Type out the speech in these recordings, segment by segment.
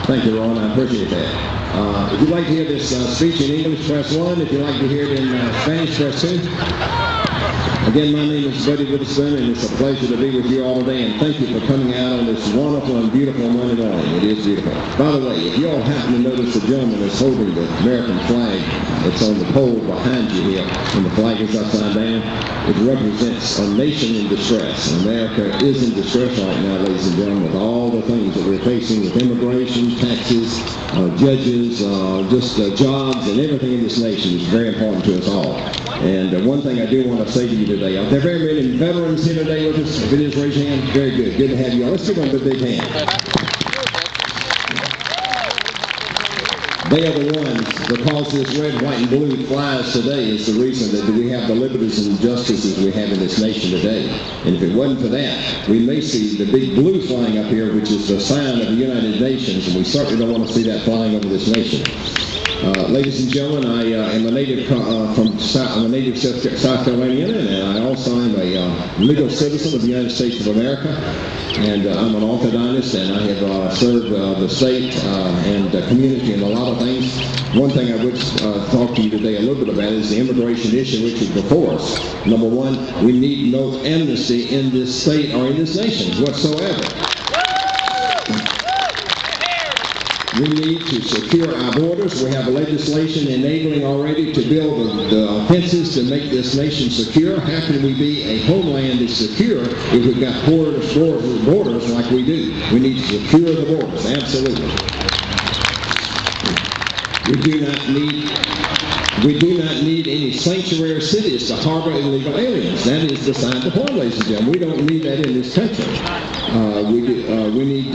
Thank you, Ron. I appreciate that. If you'd like to hear this speech in English, press 1. If you'd like to hear it in Spanish, press 2. Again, my name is Witherspoon, and it's a pleasure to be with you all today, and thank you for coming out on this wonderful and beautiful Monday morning. It is beautiful. By the way, if you all happen to notice the gentleman that's holding the American flag that's on the pole behind you here, and the flag is upside down, it represents a nation in distress. America is in distress right now, ladies and gentlemen, with all the things that we're facing with immigration, taxes, judges, jobs, and everything in this nation is very important to us all. And one thing I do want to say to you today, are there very many veterans here today with us? If it is, raise your hand. Very good. Good to have you all. Let's give them a big hand. They are the ones, because this red, white, and blue flies today is the reason that we have the liberties and justices we have in this nation today. And if it wasn't for that, we may see the big blue flying up here, which is the sign of the United Nations, and we certainly don't want to see that flying over this nation. Ladies and gentlemen, I am a native I'm a native South Carolinian, and I also am a legal citizen of the United States of America. And I'm an orthodontist, and I have served the state and community in a lot of things. One thing I would talk to you today a little bit about is the immigration issue which is before us. Number one, we need no amnesty in this state or in this nation whatsoever. We need to secure our borders. We have legislation enabling already to build the fences to make this nation secure. How can we be a homeland that's secure if we've got borders like we do? We need to secure the borders, absolutely. We do not need any sanctuary cities to harbor illegal aliens. That is beside the point, ladies and gentlemen. We don't need that in this country. We need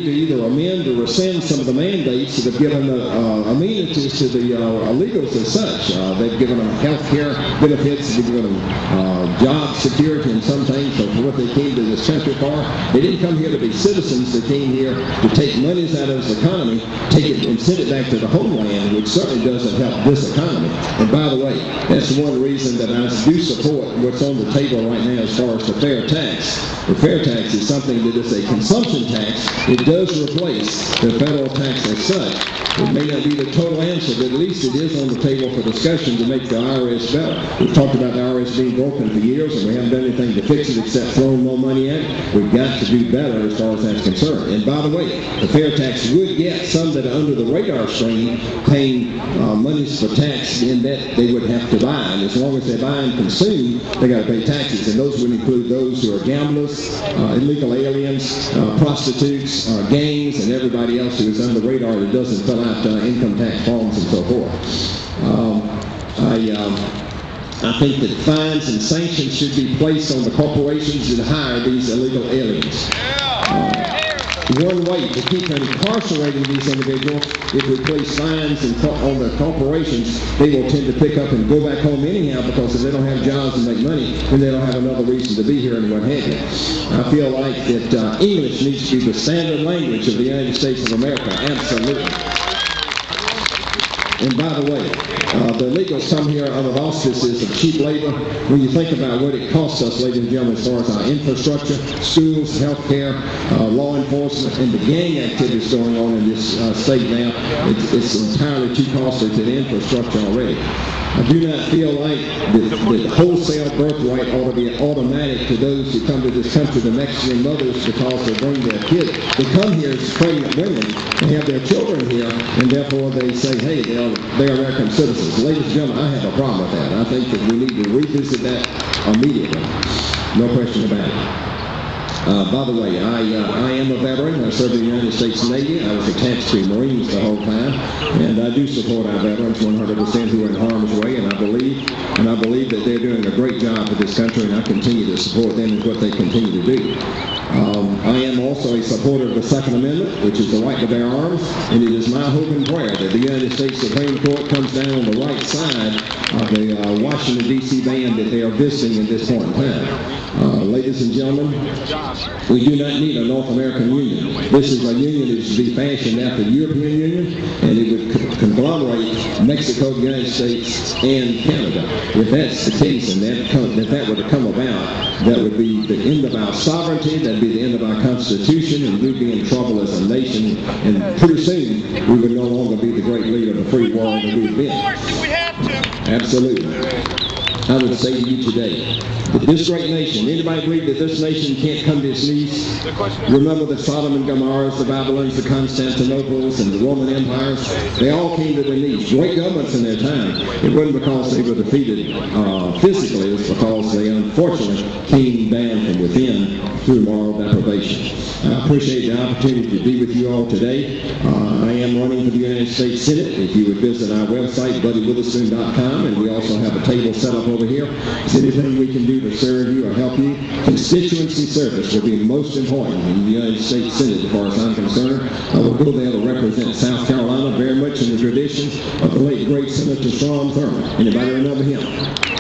to either amend or rescind some of the mandates that have given amenities to the illegals as such. They've given them health care benefits, they've given them job security and some things for what they came to this country for. They didn't come here to be citizens. They came here to take monies out of this economy, take it and send it back to the homeland, which certainly doesn't help this economy. And by the way, that's one reason that I do support what's on the table right now as far as the fair tax. The fair tax is something that is a consumption tax. It does replace the federal tax as such. It may not be the total answer, but at least it is on the table for discussion to make the IRS better. We've talked about the IRS being broken for years, and we haven't done anything to fix it except throwing more money at it. We've got to do better as far as that's concerned. And by the way, the fair tax would get some that are under the radar screen paying monies for tax in that they would have to buy. And as long as they buy and consume, they got to pay taxes. And those would include those who are gamblers, illegal aliens, prostitutes, gangs, and everybody else who is under the radar that doesn't fill out income tax forms and so forth. I think that fines and sanctions should be placed on the corporations that hire these illegal aliens. One way to keep incarcerating these individuals, if we place fines on the corporations, they will tend to pick up and go back home anyhow, because if they don't have jobs and make money, then they don't have another reason to be here and what have you. I feel like that English needs to be the standard language of the United States of America, absolutely. And by the way, the illegals come here under the auspices of cheap labor. When you think about what it costs us, ladies and gentlemen, as far as our infrastructure, schools, health care, law enforcement, and the gang activities going on in this state now, it's entirely too costly to the infrastructure already. I do not feel like the wholesale birthright ought to be automatic to those who come to this country, the Mexican mothers, because they bring their kids. They come here as pregnant women, they have their children here, and therefore they say, hey, they are American citizens. Ladies and gentlemen, I have a problem with that. I think that we need to revisit that immediately. No question about it. By the way, I am a veteran. I served in the United States Navy. I was attached to Marines the whole time, and I do support our veterans 100% who are in harm's way, and I believe that they're doing a great job for this country, and I continue to support them in what they continue to do. I am also a supporter of the Second Amendment, which is the right to bear arms, and it is my hope and prayer that the United States Supreme Court comes down on the right side of the Washington, D.C. band that they are visiting at this point in time. Ladies and gentlemen, we do not need a North American Union. This is a union that is to be fashioned after the European Union, and it would conglomerate Mexico, the United States, and Canada. If that's the case, and if that were to come about, that would be the end of our sovereignty, that would be the end of our Constitution. institution, and we'd be in trouble as a nation, and pretty soon we would no longer be the great leader of the free world that we've been. Absolutely. I would say to you today, that this great nation, anybody believe that this nation can't come to its knees? Remember the Sodom and Gomorrahs, the Babylons, the Constantinoples, and the Roman empires? They all came to their knees. Great governments in their time. It wasn't because they were defeated physically, it was because they unfortunately came down from within through moral deprivation. I appreciate the opportunity to be with you all today. I am running for the United States Senate. If you would visit our website, buddywitherspoon.com, and we also have a table set up over here. Is anything we can do to serve you or help you? Constituency service will be most important in the United States Senate as far as I'm concerned. I will go there to represent South Carolina very much in the tradition of the late great Senator Strom Thurmond. Anybody remember him?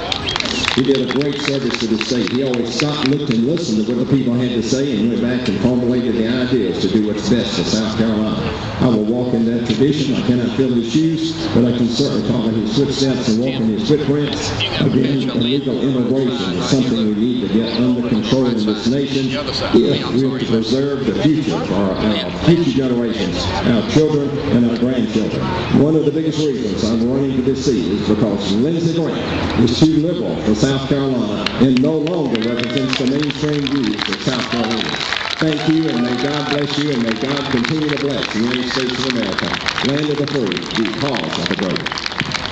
He did a great service to the state. He always stopped, looked, and listened to what the people had to say and went back and formulated the ideas to do what's best for South Carolina. I will walk in that tradition. I cannot fill his shoes, but I can certainly follow his footsteps and walk in his footprints. Again, illegal immigration is something we need to get under control in this nation if we are to preserve the future for our future generations, our children and our grandchildren. One of the biggest reasons I'm running for this seat is because Lindsey Graham is too liberal for South Carolina and no longer represents the mainstream views of South Carolina. Thank you, and may God bless you, and may God continue to bless the United States of America, land of the free, because of the great.